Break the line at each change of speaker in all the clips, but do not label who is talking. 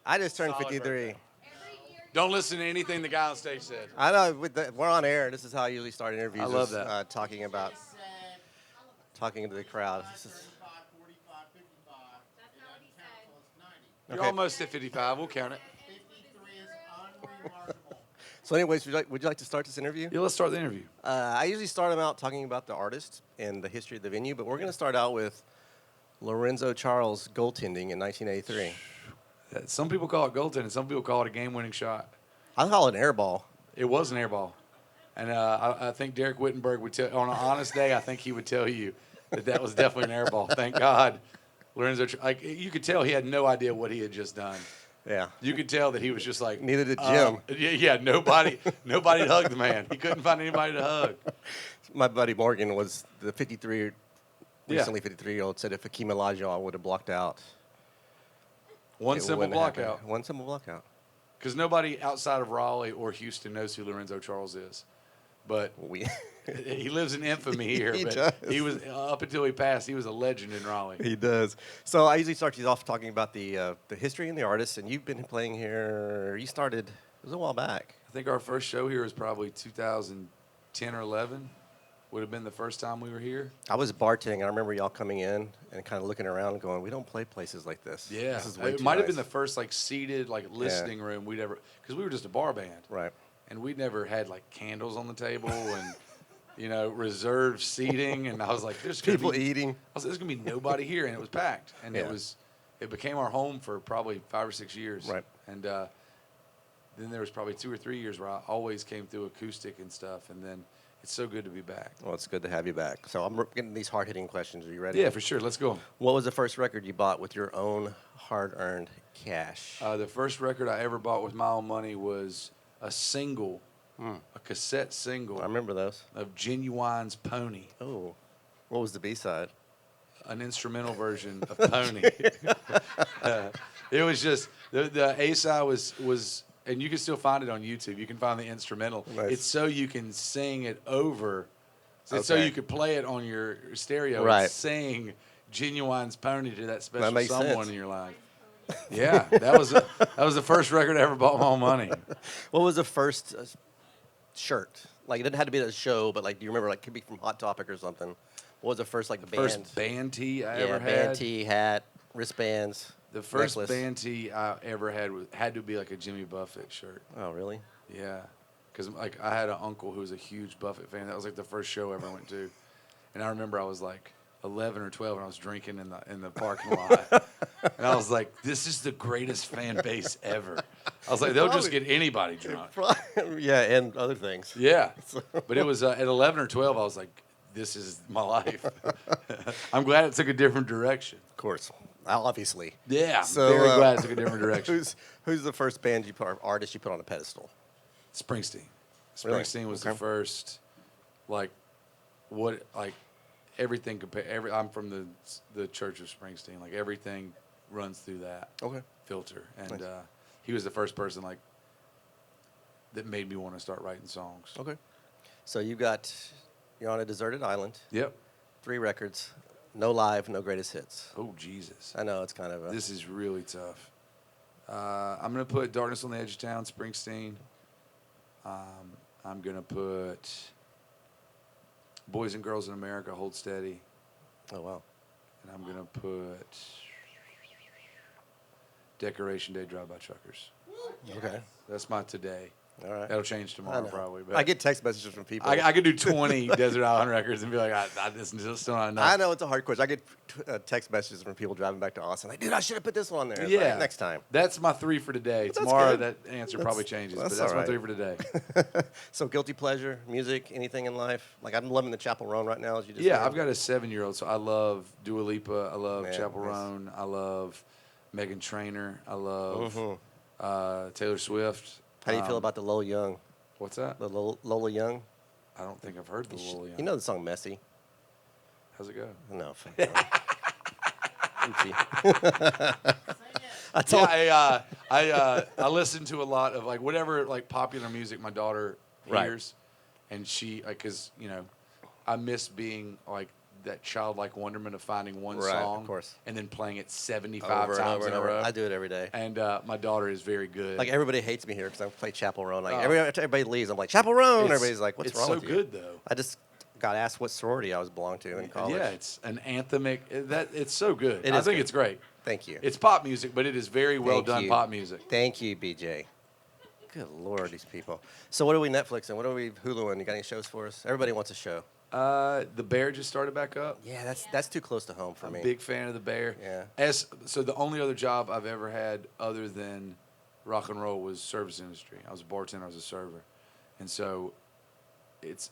I just turned
Solid
53.
Don't listen to anything the guy on stage said.
I know we're on air. This is how I usually start interviews.
I love
is,
that.
talking to the crowd.
You're
Okay.
almost at 55. We'll count it.
So, anyways, would you like to start this interview?
Yeah, let's start the interview.
I usually start them out talking about the artist and the history of the venue, but we're going to start out with Lorenzo Charles goaltending in 1983.
Some people call it goaltending. Some people call it a game-winning shot.
I call it an air ball.
It was an air ball. And I think Derek Wittenberg would tell, on an honest day, I think he would tell you that was definitely an air ball. Thank God. Lorenzo, you could tell he had no idea what he had just done.
Yeah.
You could tell that he was just like.
Neither did Jim.
Yeah, nobody hugged the man. He couldn't find anybody to hug.
My buddy Morgan was the recently
Yeah.
53-year-old, said if Hakeem Olajuwon would have blocked out.
One
it
simple
wouldn't have happened.
blockout.
One simple blockout.
Because nobody outside of Raleigh or Houston knows who Lorenzo Charles is. But he lives in infamy here.
He
but
does.
He was, up until he passed, he was a legend in Raleigh.
He does. So I usually start these off talking about the history and the artists, and you've been playing here. You started, it was a while back.
I think our first show here was probably 2010 or 11. Would have been the first time we were here.
I was bartending. I remember y'all coming in and kind of looking around and going, we don't play places like this.
Yeah.
This is way
It
too
might have
nice.
been the first seated listening room we'd ever, because we were just a bar band.
Right.
And we'd never had candles on the table and reserved seating. And I was like, there's gonna
People
be,
eating.
I was like, there's gonna be nobody here, and it was packed. And
Yeah.
it became our home for probably 5 or 6 years.
Right.
And then there was probably 2 or 3 years where I always came through acoustic and stuff. And then it's so good to be back.
Well, it's good to have you back. So I'm getting these hard-hitting questions. Are you ready?
Yeah, for sure. Let's go.
What was the first record you bought with your own hard-earned cash?
The first record I ever bought with my own money was a single, a cassette single
I remember those.
of Genuine's Pony,
Oh. What was the B-side?
an instrumental version of Pony. It was just, the A-side was, and you can still find it on YouTube. You can find the instrumental.
Nice.
It's so you can sing it over. It's so
Okay.
you could play it on your stereo
Right.
and sing Genuine's Pony to that special
That makes
someone
sense.
in your life. Yeah, that was the first record I ever bought with my own money.
What was the first shirt? It didn't have to be at a show, but do you remember? Could be from Hot Topic or something. What was the first band?
First band tee I ever had.
band tee, hat, wristbands.
The first
necklace.
band tee I ever had to be a Jimmy Buffett shirt.
Oh, really?
Yeah, because I had an uncle who was a huge Buffett fan. That was the first show I ever went to, and I remember I was 11 or 12 and I was drinking in the parking lot, and I was like, "This is the greatest fan base ever." I was like, "They'll just get anybody drunk."
Yeah, and other things.
Yeah, but it was at 11 or 12. I was like, "This is my life." I'm glad it took a different direction.
Of course. Obviously.
Yeah,
So,
very glad it took a different direction.
Who's the first band artist you put on a pedestal?
Springsteen.
Really?
Springsteen was
Okay.
the first, everything I'm from the Church of Springsteen. Everything runs through that
Okay.
filter, and
Nice.
he was the first person that made me want to start writing songs.
Okay. So you're on a deserted island.
Yep.
3 records. No live, no greatest hits.
Oh Jesus,
I know it's kind of
this is really tough. I'm gonna put "Darkness on the Edge of Town," Springsteen. I'm gonna put "Boys and Girls in America," "Hold Steady,"
Oh, wow.
and I'm gonna put "Decoration Day," "Drive By Truckers."
Okay.
That's my today.
All right.
That'll change
I
tomorrow
know.
probably. But
I get text messages from people.
I could do 20 Desert Island records and be like, this is still not enough.
I know it's a hard question. I get text messages from people driving back to Austin. Dude, I should have put this one on there. It's
Yeah.
like, next time.
That's my 3 for today.
That's
Tomorrow
good.
that answer probably changes, but
that's
that's
all
my
right.
3 for today.
So guilty pleasure, music, anything in life? I'm loving the Chapel Roan right now, as you just
Yeah,
said.
I've got a 7-year-old, so I love Dua Lipa. I love
Man,
Chapel
nice.
Roan. I love Megan Trainor. I love
Mhm.
Taylor Swift.
How do you feel about the Lola Young?
What's that?
The Lola Young?
I don't think I've heard the Lil Young.
You know the song Messy?
How's it go?
No. Oopsie. I told
Yeah, I listen to a lot of whatever popular music my daughter
Right.
hears, and she because I miss being that childlike wonderment of finding one
Right,
song
of course.
and then playing it 75
Over and
times
over
in
and
a
over.
row.
I do it every day.
And my daughter is very good.
Like everybody hates me here because I play Chapel Roan. Like
Oh.
everybody leaves, I'm like Chapel Roan.
It's-
Everybody's like, "What's
it's
wrong
so
with you?"
good, though.
I just got asked what sorority I was belonged to in college.
Yeah, it's an anthemic. It's so good.
It
I
is
think
good.
it's great.
Thank you.
It's pop music, but it is very well
Thank
done
you.
pop music.
Thank you, BJ. Good Lord, these people. So what are we Netflixing? What are we Huluing? You got any shows for us? Everybody wants a show.
The Bear just started back up.
Yeah, that's too close to home for
I'm
me.
a big fan of The Bear.
Yeah.
So the only other job I've ever had other than rock and roll was service industry. I was a bartender. I was a server, and so it's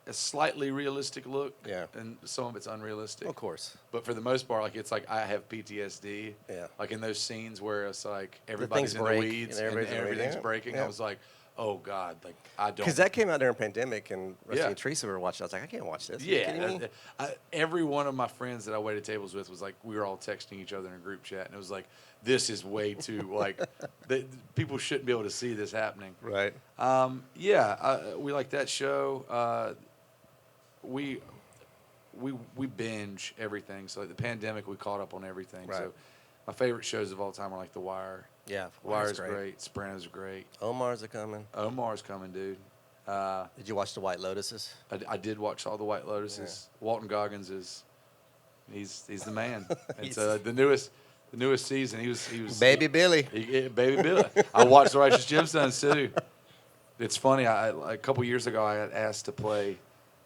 a slightly realistic look.
Yeah.
And some of it's unrealistic.
Of course.
But for the most part, like it's like I have PTSD.
Yeah.
Like in those scenes where it's like everybody's in the
break
weeds
and
and
everybody's in the weeds,
everything's
yeah.
breaking.
Yeah.
I was like, oh God, like I don't.
Because that came out during pandemic, and Rusty
Yeah.
and Teresa were watching. I was like, I can't watch this. Are you
Yeah,
kidding me?
every one of my friends that I waited tables with was like, we were all texting each other in a group chat, and it was like, this is way too like, people shouldn't be able to see this happening.
Right.
We like that show. We binge everything. So like the pandemic, we caught up on everything.
Right.
So my favorite shows of all time are like The Wire.
Yeah.
Wire's great. Sopranos are great.
Omar's are coming.
Omar's coming, dude.
Did you watch The White Lotuses?
I did watch all the White Lotuses. Walton Goggins he's the man. It's the newest season. He was
Baby Billy.
Baby Billy. I watched The Righteous Gemstones too. It's funny. A couple years ago, I got asked to play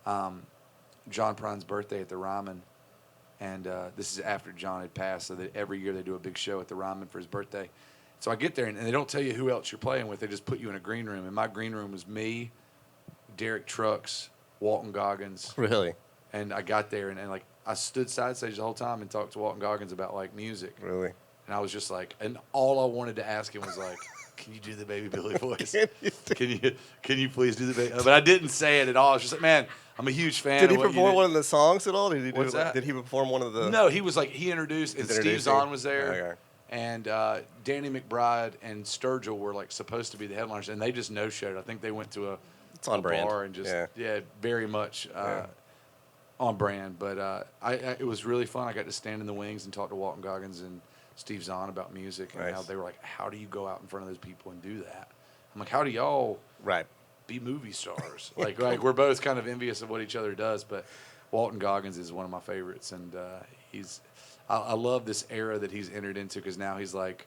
John Prine's birthday at the Ryman, and this is after John had passed. So that every year they do a big show at the Ryman for his birthday. So I get there, and they don't tell you who else you're playing with. They just put you in a green room. And my green room was me, Derek Trucks, Walton Goggins.
Really?
And I got there, and like I stood side stage the whole time and talked to Walton Goggins about like music.
Really?
And I was just like, and all I wanted to ask him was like, can you do the Baby Billy voice? Can you please do the baby? But I didn't say it at all. I was just like, man, I'm a huge fan.
Did he
of what you
perform
did.
one of the songs at all? Did he do
What's that?
Did he perform one of the?
No, he was like he introduced, and Steve
introducing?
Zahn was there,
Okay.
and Danny McBride and Sturgill were like supposed to be the headliners, and they just no showed. I think they went to
It's on
a
brand.
bar and just
Yeah.
very much
Yeah.
on brand. But it was really fun. I got to stand in the wings and talk to Walton Goggins and Steve Zahn about music and
Nice.
how they were like, how do you go out in front of those people and do that? I'm like, how do y'all
Right.
be movie stars? like we're both kind of envious of what each other does, but Walton Goggins is one of my favorites, and I love this era that he's entered into because now he's like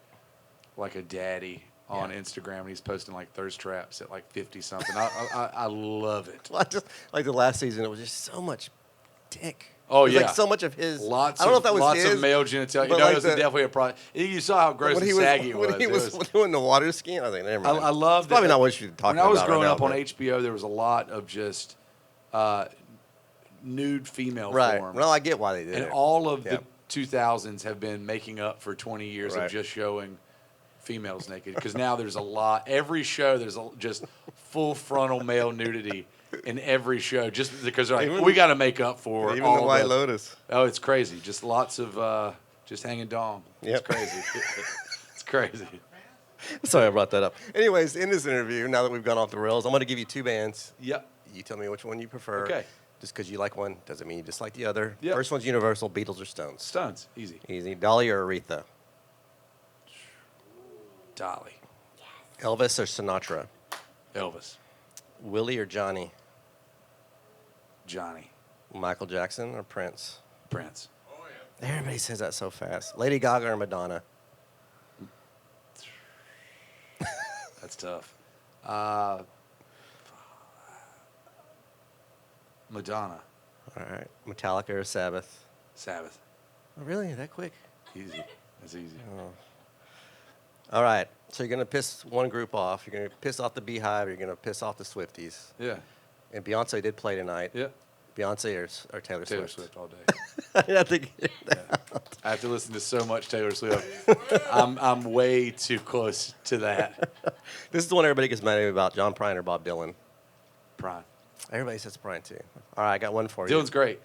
a daddy on Instagram, and he's posting like thirst traps at like 50 something. I love it.
Well, I just like the last season. It was just so much dick.
Oh,
It was
yeah.
like so much of his.
Lots
I don't know if that was
lots
his.
of male genitalia.
but
No,
like
it was
the-
definitely a problem. You saw how gross
when
and
he was
saggy it was.
when he
It
was doing the water skiing. I was like, never mind.
I love
It's probably not what you're talking
When I was
about
growing
right now,
up on
but-
HBO, there was a lot of just nude female
Right.
forms.
Well, I get why they did
And
it.
all of
Yeah.
the 2000s have been making up for 20 years
Right.
of just showing females naked. Because now there's a lot. Every show, there's just full frontal male nudity in every show. Just because they're like,
Even-
we got to make up for
Even
all
the White Lotus.
Oh, it's crazy. Just lots of just hanging dong.
Yep.
It's crazy. It's crazy.
Sorry, I brought that up. Anyways, in this interview, now that we've gone off the rails, I'm going to give you two bands.
Yep.
You tell me which one you prefer.
Okay.
Just because you like one doesn't mean you dislike the other.
Yep.
First one's Universal, Beatles or Stones.
Stones. Easy.
Easy. Dolly or Aretha?
Dolly.
Elvis or Sinatra?
Elvis.
Willie or Johnny?
Johnny.
Michael Jackson or Prince?
Prince.
Everybody says that so fast. Lady Gaga or Madonna?
That's tough. Madonna.
All right. Metallica or Sabbath?
Sabbath.
Oh, really? That quick?
Easy. That's easy.
All right. So you're going to piss one group off. You're going to piss off the Beehive. You're going to piss off the Swifties.
Yeah.
And Beyonce did play tonight.
Yeah.
Beyonce or Taylor
Taylor
Swift?
Swift all day.
I think
I have to listen to so much Taylor Swift. I'm way too close to that.
This is the one everybody gets mad at me about, John Prine or Bob Dylan.
Prime.
Everybody says Prine, too. All right, I got one for you.
Dylan's great,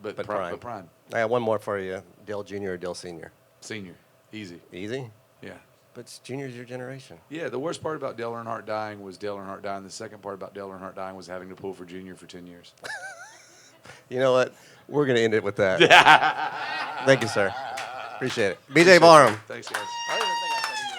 but
But
Prime.
Prime.
But Prime.
I got one more for you. Dale Jr. or Dale Sr.?
Senior. Easy.
Easy?
Yeah.
But Junior's your generation.
Yeah, the worst part about Dale Earnhardt dying was Dale Earnhardt dying. The second part about Dale Earnhardt dying was having to pull for Junior for 10 years.
You know what? We're going to end it with that. Thank you, sir. Appreciate it. BJ Barham.
Thanks, guys.
I don't even think I said